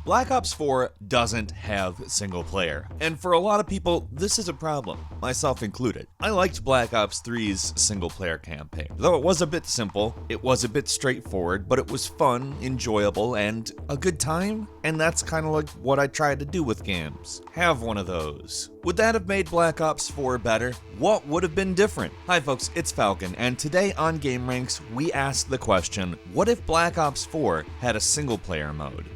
Black Ops 4 doesn't have single player, and for a lot of people, this is a problem, myself included. I liked Black Ops 3's single player campaign. Though it was a bit simple, it was a bit straightforward, but it was fun, enjoyable, and a good time, and that's kind of like what I try to do with games. Have one of those. Would that have made Black Ops 4 better? What would have been different? Hi folks, it's Falcon, and today on gameranx, we ask the question, what if Black Ops 4 had a single player mode?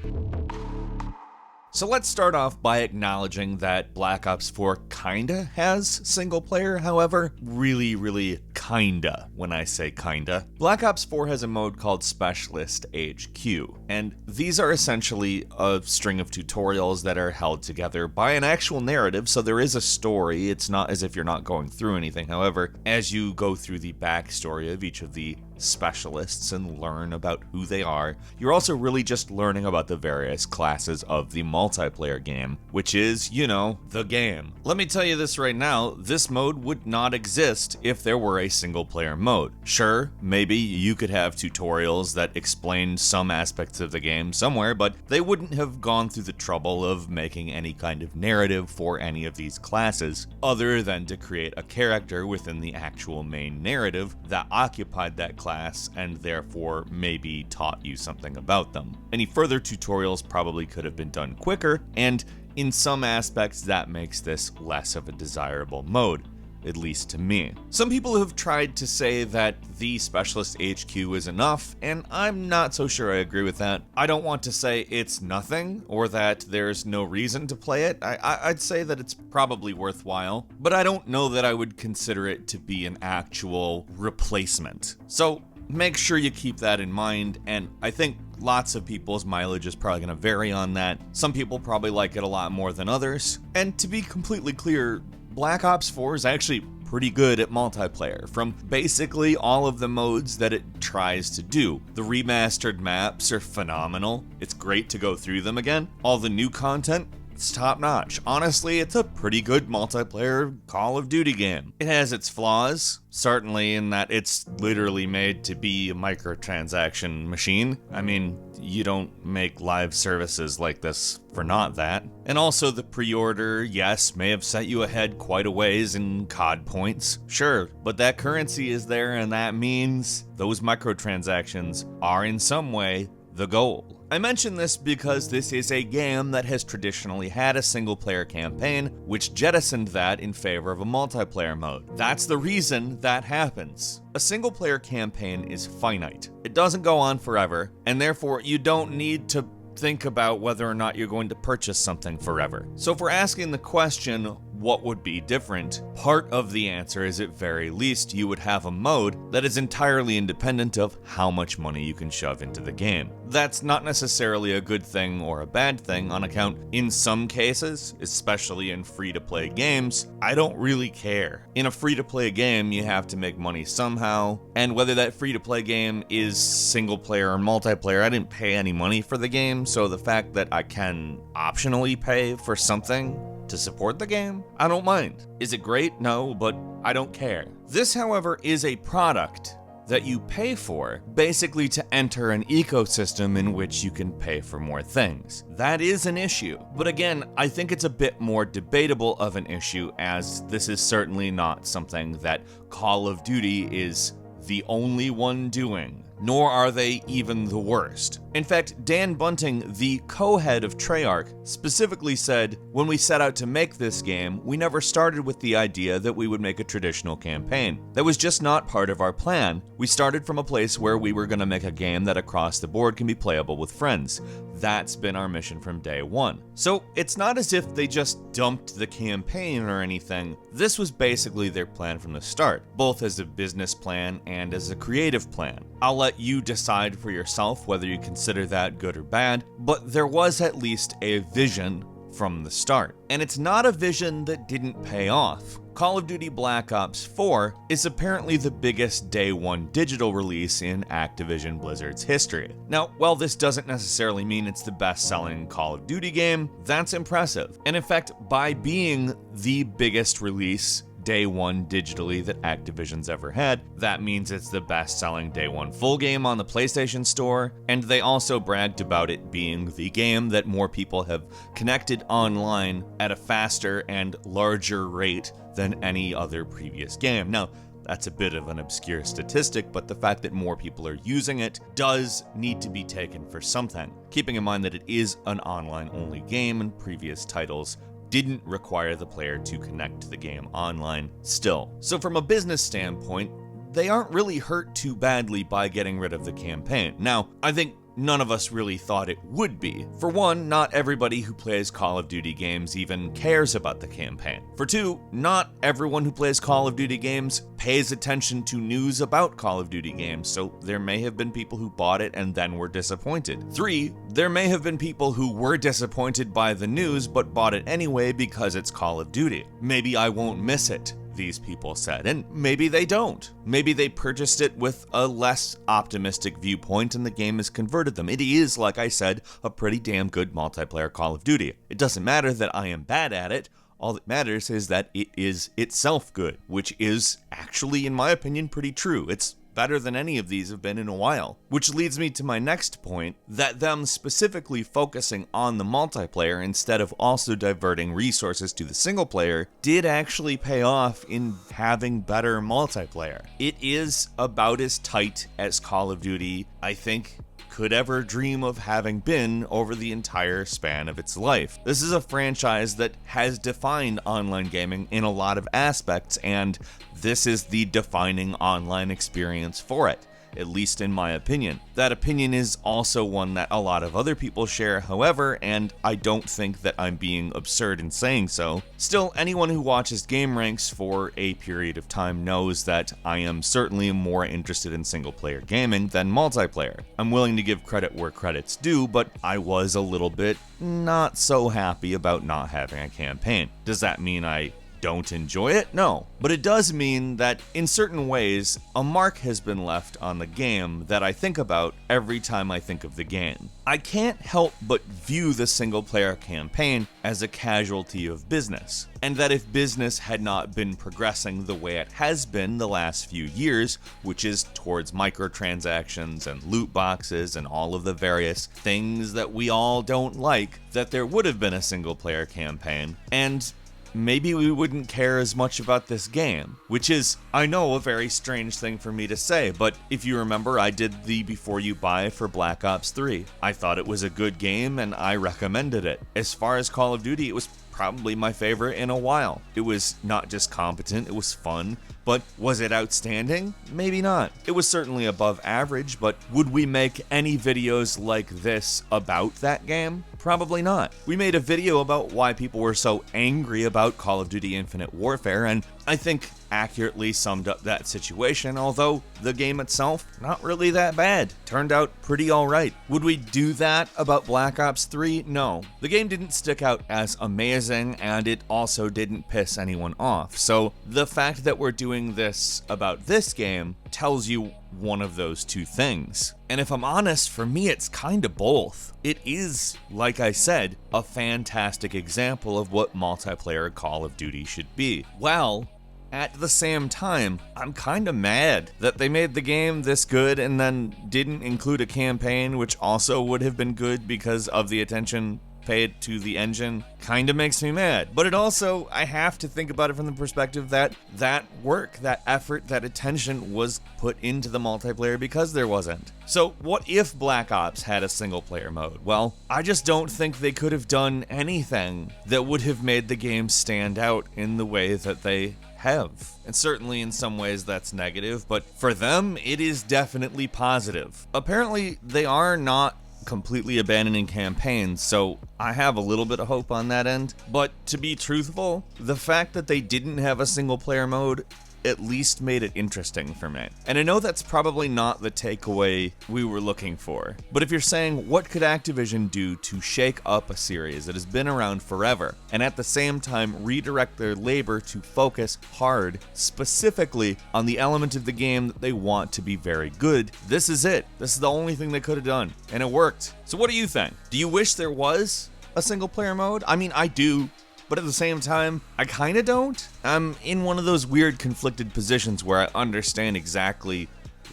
So let's start off by acknowledging that Black Ops 4 kinda has single player, however, really kinda when I say kinda. Black Ops 4 has a mode called Specialist HQ, and these are essentially a string of tutorials that are held together by an actual narrative, so there is a story. It's not as if you're not going through anything. However, as you go through the backstory of each of the specialists and learn about who they are, you're also really just learning about the various classes of the multiplayer game, which is, you know, the game. Let me tell you this right now, this mode would not exist if there were a single player mode. Sure, maybe you could have tutorials that explained some aspects of the game somewhere, but they wouldn't have gone through the trouble of making any kind of narrative for any of these classes, other than to create a character within the actual main narrative that occupied that class and therefore maybe taught you something about them. Any further tutorials probably could have been done quicker, and in some aspects that makes this less of a desirable mode, at least to me. Some people have tried to say that the Specialist HQ is enough, and I'm not so sure I agree with that. I don't want to say it's nothing, or that there's no reason to play it. I'd say that it's probably worthwhile, but I don't know that I would consider it to be an actual replacement. So make sure you keep that in mind, and I think lots of people's mileage is probably going to vary on that. Some people probably like it a lot more than others, and to be completely clear, Black Ops 4 is actually pretty good at multiplayer, from basically all of the modes that it tries to do. The remastered maps are phenomenal. It's great to go through them again. All the new content, it's top notch. Honestly, it's a pretty good multiplayer Call of Duty game. It has its flaws, certainly in that it's literally made to be a microtransaction machine. I mean, you don't make live services like this for not that. And also the pre-order, yes, may have set you ahead quite a ways in COD points. Sure, but that currency is there, and that means those microtransactions are in some way the goal. I mention this because this is a game that has traditionally had a single-player campaign, which jettisoned that in favor of a multiplayer mode. That's the reason that happens. A single-player campaign is finite. It doesn't go on forever, and therefore you don't need to think about whether or not you're going to purchase something forever. So if we're asking the question, what would be different? Part of the answer is, at very least, you would have a mode that is entirely independent of how much money you can shove into the game. That's not necessarily a good thing or a bad thing on account, in some cases, especially in free-to-play games, I don't really care. In a free-to-play game, you have to make money somehow, and whether that free-to-play game is single-player or multiplayer, I didn't pay any money for the game, so the fact that I can optionally pay for something to support the game, I don't mind. Is it great? No, but I don't care. This, however, is a product that you pay for, basically to enter an ecosystem in which you can pay for more things. That is an issue, but again, I think it's a bit more debatable of an issue, as this is certainly not something that Call of Duty is the only one doing, nor are they even the worst. In fact, Dan Bunting, the co-head of Treyarch, specifically said, "When we set out to make this game, we never started with the idea that we would make a traditional campaign. That was just not part of our plan. We started from a place where we were going to make a game that across the board can be playable with friends. That's been our mission from day one." So it's not as if they just dumped the campaign or anything. This was basically their plan from the start, both as a business plan and as a creative plan. I'll let you decide for yourself whether you consider that good or bad, but there was at least a vision from the start. And it's not a vision that didn't pay off. Call of Duty Black Ops 4 is apparently the biggest day one digital release in Activision Blizzard's history. Now, while this doesn't necessarily mean it's the best-selling Call of Duty game, that's impressive. And in fact, by being the biggest release day one digitally that Activision's ever had. That means it's the best-selling day one full game on the PlayStation Store, and they also bragged about it being the game that more people have connected online at a faster and larger rate than any other previous game. Now, that's a bit of an obscure statistic, but the fact that more people are using it does need to be taken for something, keeping in mind that it is an online-only game and previous titles didn't require the player to connect to the game online still. So from a business standpoint, they aren't really hurt too badly by getting rid of the campaign. Now, I think none of us really thought it would be. For one, not everybody who plays Call of Duty games even cares about the campaign. For two, not everyone who plays Call of Duty games pays attention to news about Call of Duty games, so there may have been people who bought it and then were disappointed. Three, there may have been people who were disappointed by the news but bought it anyway because it's Call of Duty. Maybe I won't miss it, these people said, and maybe they don't. Maybe they purchased it with a less optimistic viewpoint and the game has converted them. It is, like I said, a pretty damn good multiplayer Call of Duty. It doesn't matter that I am bad at it. All that matters is that it is itself good, which is actually, in my opinion, pretty true. It's better than any of these have been in a while. Which leads me to my next point, that them specifically focusing on the multiplayer instead of also diverting resources to the single player did actually pay off in having better multiplayer. It is about as tight as Call of Duty, I think, could ever dream of having been over the entire span of its life. This is a franchise that has defined online gaming in a lot of aspects, and this is the defining online experience for it, at least in my opinion. That opinion is also one that a lot of other people share, however, and I don't think that I'm being absurd in saying so. Still, anyone who watches gameranx for a period of time knows that I am certainly more interested in single-player gaming than multiplayer. I'm willing to give credit where credit's due, but I was a little bit not so happy about not having a campaign. Does that mean I don't enjoy it? No. But it does mean that in certain ways, a mark has been left on the game that I think about every time I think of the game. I can't help but view the single-player campaign as a casualty of business, and that if business had not been progressing the way it has been the last few years, which is towards microtransactions and loot boxes and all of the various things that we all don't like, that there would have been a single-player campaign, and maybe we wouldn't care as much about this game, which is, I know, a very strange thing for me to say, but if you remember, I did the Before You Buy for Black Ops 3. I thought it was a good game and I recommended it. As far as Call of Duty, it was probably my favorite in a while. It was not just competent, it was fun, but was it outstanding? Maybe not. It was certainly above average, but would we make any videos like this about that game? Probably not. We made a video about why people were so angry about Call of Duty Infinite Warfare, and I think accurately summed up that situation, although the game itself, not really that bad. Turned out pretty alright. Would we do that about Black Ops 3? No. The game didn't stick out as amazing, and it also didn't piss anyone off. So the fact that we're doing this about this game tells you one of those two things. And if I'm honest, for me it's kinda both. It is, like I said, a fantastic example of what multiplayer Call of Duty should be. Well, at the same time, I'm kinda mad that they made the game this good and then didn't include a campaign which also would have been good because of the attention paid to the engine. Kinda makes me mad. But it also, I have to think about it from the perspective that that work, that effort, that attention was put into the multiplayer because there wasn't. So what if Black Ops had a single player mode? Well, I just don't think they could have done anything that would have made the game stand out in the way that they have. And certainly in some ways that's negative, but for them, it is definitely positive. Apparently, they are not completely abandoning campaigns, so I have a little bit of hope on that end. But to be truthful, the fact that they didn't have a single player mode at least made it interesting for me. And I know that's probably not the takeaway we were looking for, but if you're saying, what could Activision do to shake up a series that has been around forever, and at the same time redirect their labor to focus hard, specifically on the element of the game that they want to be very good, this is it. This is the only thing they could have done, and it worked. So what do you think? Do you wish there was a single player mode? I mean, I do, but but at the same time, I kinda don't. I'm in one of those weird conflicted positions where I understand exactly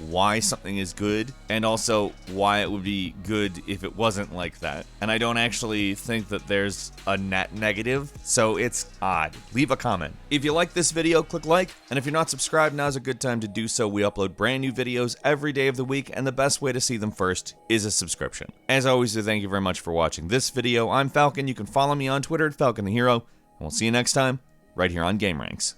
why something is good, and also why it would be good if it wasn't like that. And I don't actually think that there's a net negative, so it's odd. Leave a comment. If you like this video, click like, and if you're not subscribed, now's a good time to do so. We upload brand new videos every day of the week, and the best way to see them first is a subscription. As always, thank you very much for watching this video. I'm Falcon. You can follow me on Twitter at Falcon the Hero, and we'll see you next time, right here on GameRanx.